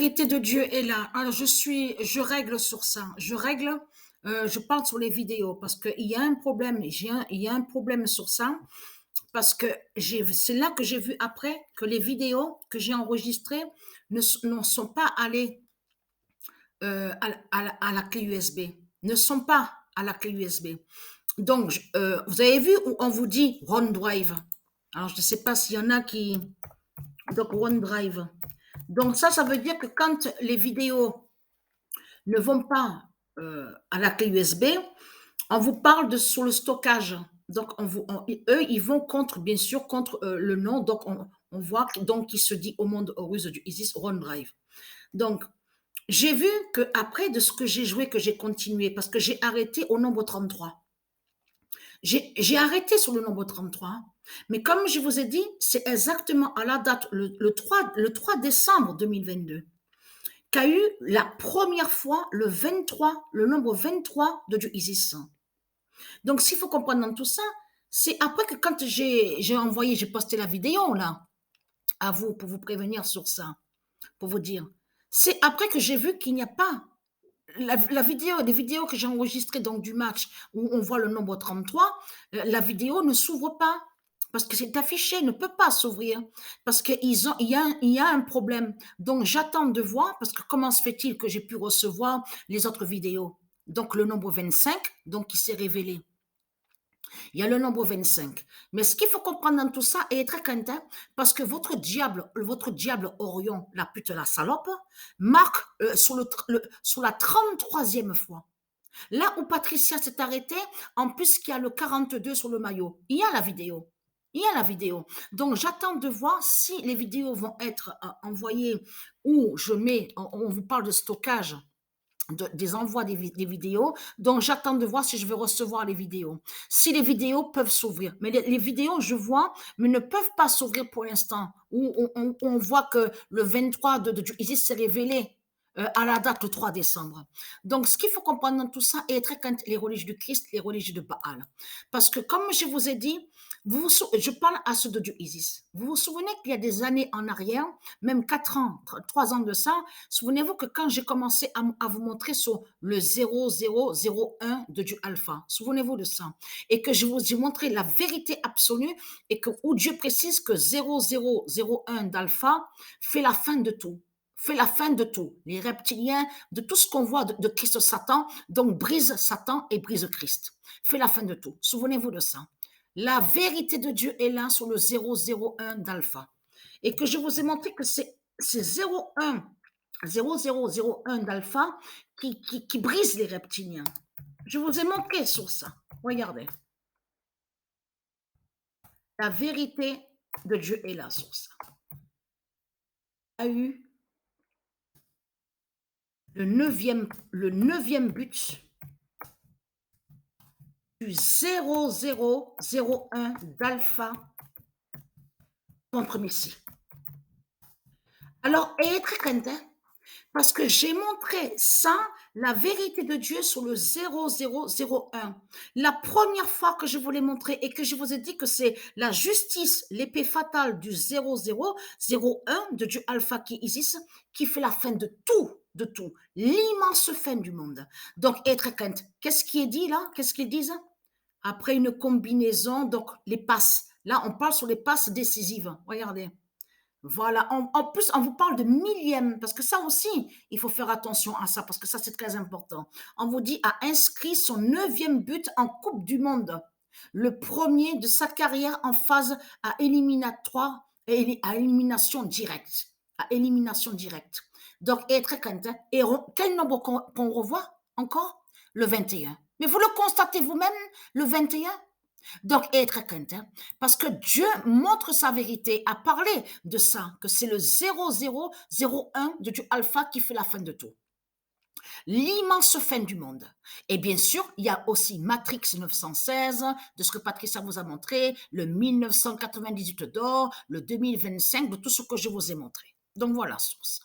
Vérité de Dieu est là. Alors je règle sur ça. Je parle sur les vidéos parce qu'il y a un problème. Il y a un problème sur ça parce que c'est là que j'ai vu après que les vidéos que j'ai enregistrées ne sont pas allées à la clé USB, ne sont pas à la clé USB. Donc, vous avez vu où on vous dit OneDrive. Alors, je ne sais pas s'il y en a qui. Donc, OneDrive. Donc, ça veut dire que quand les vidéos ne vont pas à la clé USB, on vous parle sur le stockage. Donc, eux, ils vont contre, bien sûr, contre le nom. Donc, on voit donc qui se dit au monde russe du ISIS OneDrive. Donc, j'ai vu que après de ce que j'ai joué, que j'ai continué, parce que j'ai arrêté au nombre 33. J'ai arrêté sur le nombre 33, mais comme je vous ai dit, c'est exactement à la date, le 3 décembre 2022, qu'a eu la première fois le nombre 23 de du ISIS. Donc, s'il faut comprendre dans tout ça, c'est après que quand j'ai posté la vidéo là, à vous, pour vous prévenir sur ça, pour vous dire. C'est après que j'ai vu qu'il n'y a pas la vidéo, les vidéos que j'ai enregistrées donc du match où on voit le nombre 33, la vidéo ne s'ouvre pas parce que c'est affiché, ne peut pas s'ouvrir parce il y a un problème. Donc j'attends de voir parce que comment se fait-il que j'ai pu recevoir les autres vidéos? Donc le nombre 25, donc qui s'est révélé. Il y a le nombre 25. Mais ce qu'il faut comprendre dans tout ça est très content parce que votre diable Orion, la pute, la salope, marque sur la 33e fois. Là où Patricia s'est arrêtée, en plus qu'il y a le 42 sur le maillot, il y a la vidéo. Il y a la vidéo. Donc, j'attends de voir si les vidéos vont être envoyées ou on vous parle de stockage des envois des vidéos. Donc, j'attends de voir si je vais recevoir les vidéos. Si les vidéos peuvent s'ouvrir. Mais les vidéos, je vois, mais ne peuvent pas s'ouvrir pour l'instant. Où on voit que le 23 du ISIS s'est révélé à la date le 3 décembre. Donc, ce qu'il faut comprendre dans tout ça est très quand les religieux du Christ, les religieux de Baal. Parce que, comme je vous ai dit, je parle à ceux de Dieu Isis. Vous vous souvenez qu'il y a des années en arrière, même 4 ans, 3 ans de ça, souvenez-vous que quand j'ai commencé à vous montrer sur le 0001 de Dieu Alpha, souvenez-vous de ça, et que je vous ai montré la vérité absolue, et que où Dieu précise que 0001 d'Alpha fait la fin de tout. Fait la fin de tout, les reptiliens, de tout ce qu'on voit de Christ Satan, donc brise Satan et brise Christ. Fait la fin de tout. Souvenez-vous de ça. La vérité de Dieu est là sur le 001 d'Alpha. Et que je vous ai montré que c'est 0001 d'Alpha qui brise les reptiliens. Je vous ai montré sur ça. Regardez. La vérité de Dieu est là sur ça. A eu le neuvième but du 0001 d'Alpha contre Messie. Alors, ayez très crainte, parce que j'ai montré ça, la vérité de Dieu sur le 0001. La première fois que je vous l'ai montré et que je vous ai dit que c'est la justice, l'épée fatale du 0001 de Dieu Alpha qui Isis, qui fait la fin de tout, l'immense fin du monde. Donc, être crainte. Qu'est-ce qui est dit là? Qu'est-ce qu'ils disent? Après une combinaison, donc les passes. Là, on parle sur les passes décisives. Regardez. Voilà. En plus, on vous parle de millième, parce que ça aussi, il faut faire attention à ça, parce que ça, c'est très important. On vous dit, a inscrit son neuvième but en Coupe du Monde, le premier de sa carrière en phase à éliminatoire, à élimination directe. À élimination directe. Donc, et très content. Et quel nombre qu'on revoit encore? Le 21. Mais vous le constatez vous-même, le 21? Donc, être crainte, hein, parce que Dieu montre sa vérité, a parlé de ça, que c'est le 0001 de Dieu Alpha qui fait la fin de tout. L'immense fin du monde. Et bien sûr, il y a aussi Matrix 916, de ce que Patricia vous a montré, le 1998 d'or, le 2025, de tout ce que je vous ai montré. Donc voilà, source.